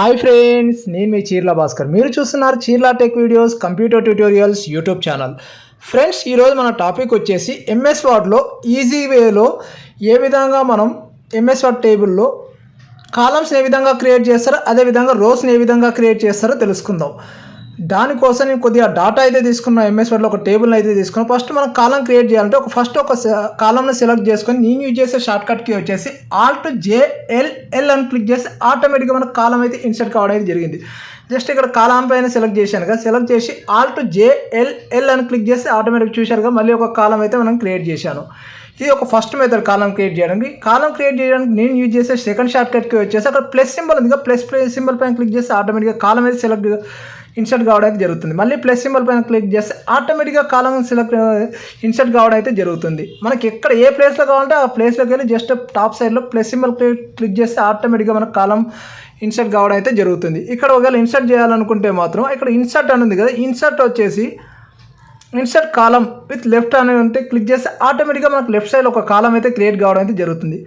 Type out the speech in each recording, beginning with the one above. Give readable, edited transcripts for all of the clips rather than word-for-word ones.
Hi friends, నేను మీ చీర్ల భాస్కర్. మీరు చూస్తున్నారు Cheerla tech videos computer tutorials YouTube channel. Friends, ఈరోజు మన టాపిక్ వచ్చేసి ఎంఎస్ వర్డ్లో ఈజీ వేలో ఏ విధంగా మనం ఎంఎస్ వర్డ్ టేబుల్లో కాలమ్స్ని ఏ విధంగా క్రియేట్ చేస్తారో, అదేవిధంగా రోస్ని ఏ విధంగా క్రియేట్ చేస్తారో తెలుసుకుందాం. దానికోసం నేను కొద్దిగా డాటా అయితే తీసుకున్నాను. ఎంఎస్ వర్డ్లో ఒక టేబుల్ని అయితే తీసుకున్నాను. ఫస్ట్ మనం కాలం క్రియేట్ చేయాలంటే ఒక కాలంని సెలెక్ట్ చేసుకొని నేను యూజ్ చేసే షార్ట్కట్కి వచ్చేసి Alt+J+L అని క్లిక్ చేసి ఆటోమేటిక్గా మనకు కాలం అయితే ఇన్సర్ట్ కావడం అయితే జరిగింది. జస్ట్ ఇక్కడ కాలం పైన సెలెక్ట్ చేశాను కదా, సెలెక్ట్ చేసి Alt+J+L అని క్లిక్ చేసి ఆటోమేటిక్ చూశారుగా మళ్ళీ ఒక కాలం అయితే మనం క్రియేట్ చేశాను. ఇది ఒక ఫస్ట్ మెథడ్ కాలం క్రియేట్ చేయడానికి. కాలం క్రియేట్ చేయడానికి నేను యూజ్ చేసే సెకండ్ షార్ట్కట్కి వచ్చేసి అక్కడ ప్లస్ సింబల్ ఉంది కదా, ప్లస్ సింబల్ పైన క్లిక్ చేసి ఆటోమేటిక్గా కాలం అయితే సెలెక్ట్ ఇన్సర్ట్ కావడం అయితే జరుగుతుంది. మళ్ళీ ప్లస్ సింబల్ పైన క్లిక్ చేస్తే ఆటోమేటిక్గా కాలం ఇన్సర్ట్ కావడం అయితే జరుగుతుంది. మనకి ఎక్కడ ఏ ప్లేస్లో కావాలంటే ఆ ప్లేస్లోకి వెళ్ళి జస్ట్ టాప్ సైడ్లో ప్లస్ సింబల్ క్లిక్ చేస్తే ఆటోమేటిక్గా మనకు కాలం ఇన్సర్ట్ కావడం అయితే జరుగుతుంది. ఇక్కడ ఒకవేళ ఇన్సర్ట్ చేయాలనుకుంటే మాత్రం ఇక్కడ ఇన్సర్ట్ అని ఉంది కదా, ఇన్సర్ట్ వచ్చేసి ఇన్సర్ట్ కాలం విత్ లెఫ్ట్ అని ఉంటే క్లిక్ చేస్తే ఆటోమేటిక్గా మనకు లెఫ్ట్ సైడ్ ఒక కాలం అయితే క్రియేట్ కావడం అయితే జరుగుతుంది.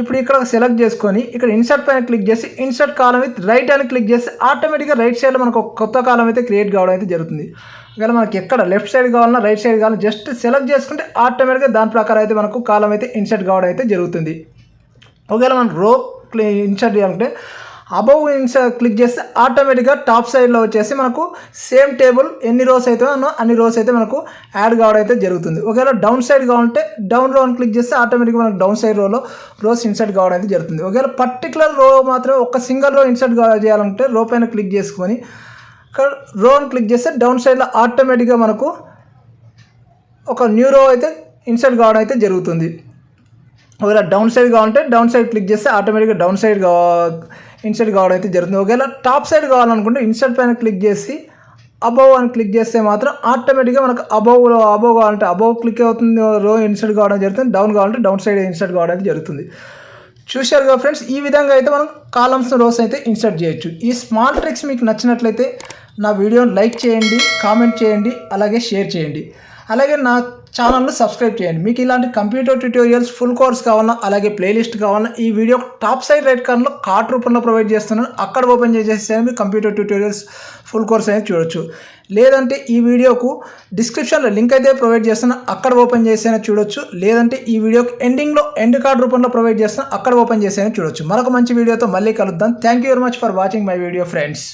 ఇప్పుడు ఇక్కడ సెలెక్ట్ చేసుకొని ఇక్కడ ఇన్సర్ట్ పైన క్లిక్ చేసి ఇన్సర్ట్ కాలం విత్ రైట్ అని క్లిక్ చేసి ఆటోమేటిక్గా రైట్ సైడ్లో మనకు ఒక కొత్త కాలం అయితే క్రియేట్ కావడం అయితే జరుగుతుంది. ఒకవేళ మనకి ఎక్కడ లెఫ్ట్ సైడ్ కావాలన్నా రైట్ సైడ్ కావాలన్నా జస్ట్ సెలెక్ట్ చేసుకుంటే ఆటోమేటిక్గా దాని ప్రకారం అయితే మనకు కాలం అయితే ఇన్సర్ట్ కావడం అయితే జరుగుతుంది. ఒకవేళ మనం రో ఇన్సర్ట్ చేయాలంటే అబౌవ్ ఇన్సర్ట్ క్లిక్ చేస్తే ఆటోమేటిక్గా టాప్ సైడ్లో వచ్చేసి మనకు సేమ్ టేబుల్ ఎన్ని రోస్ అయితే అన్ని రోస్ అయితే మనకు యాడ్ కావడం అయితే జరుగుతుంది. ఒకవేళ డౌన్ సైడ్ కావాలంటే డౌన్ రో అని క్లిక్ చేస్తే ఆటోమేటిక్గా మనకు డౌన్ సైడ్ రోస్ ఇన్సర్ట్ కావడం అయితే జరుగుతుంది. ఒకవేళ పర్టికులర్ రో మాత్రం ఒక సింగిల్ రో ఇన్సర్ట్ చేయాలంటే రో పైన క్లిక్ చేసుకొని ఇక్కడ రో అని క్లిక్ చేస్తే డౌన్ సైడ్లో ఆటోమేటిక్గా మనకు ఒక న్యూ రో అయితే ఇన్సర్ట్ కావడం అయితే జరుగుతుంది. ఒకవేళ డౌన్ సైడ్ కావాలంటే డౌన్ సైడ్ క్లిక్ చేస్తే ఆటోమేటిక్గా డౌన్ సైడ్ ఇన్సర్ట్ కావడం అయితే జరుగుతుంది. ఒకవేళ టాప్ సైడ్ కావాలనుకుంటే ఇన్సర్ట్ పైన క్లిక్ చేసి అబౌవ్ అని క్లిక్ చేస్తే మాత్రం ఆటోమేటిక్గా మనకు అబౌవ్ కావాలంటే అబౌవ్ క్లిక్ అవుతుంది, రో ఇన్సర్ట్ కావడం జరుగుతుంది. డౌన్ కావాలంటే డౌన్ సైడ్ ఇన్సర్ట్ కావడం అయితే జరుగుతుంది. చూశారు కదా ఫ్రెండ్స్, ఈ విధంగా అయితే మనం కాలమ్స్ రోస్ అయితే ఇన్సర్ట్ చేయొచ్చు. ఈ స్మాల్ ట్రిక్స్ మీకు నచ్చినట్లయితే నా వీడియోని లైక్ చేయండి, కామెంట్ చేయండి, అలాగే షేర్ చేయండి. అలాగే నా ఛానల్ను సబ్స్క్రైబ్ చేయండి. మీకు ఇలాంటి కంప్యూటర్ ట్యూటోరియల్స్ ఫుల్ కోర్స్ కావాలన్నా, అలాగే ప్లేలిస్ట్ కావాలన్నా ఈ వీడియో టాప్ సైడ్ రైట్ కార్నర్లో కార్ట్ రూపంలో ప్రొవైడ్ చేస్తున్నాను. అక్కడ ఓపెన్ చేసేస్తే మీరు కంప్యూటర్ ట్యూటోరియల్స్ ఫుల్ కోర్స్ అనేది చూడొచ్చు. లేదంటే ఈ వీడియోకు డిస్క్రిప్షన్లో లింక్ అయితే ప్రొవైడ్ చేస్తున్నా, అక్కడ ఓపెన్ చేసైనా చూడొచ్చు. లేదంటే ఈ వీడియోకి ఎండింగ్లో ఎండ్ కార్డ్ రూపంలో ప్రొవైడ్ చేస్తున్నా, అక్కడ ఓపెన్ చేసైనా చూడొచ్చు. మరొక మంచి వీడియోతో మళ్ళీ కలుద్దాం. Thank you very much for watching my video friends.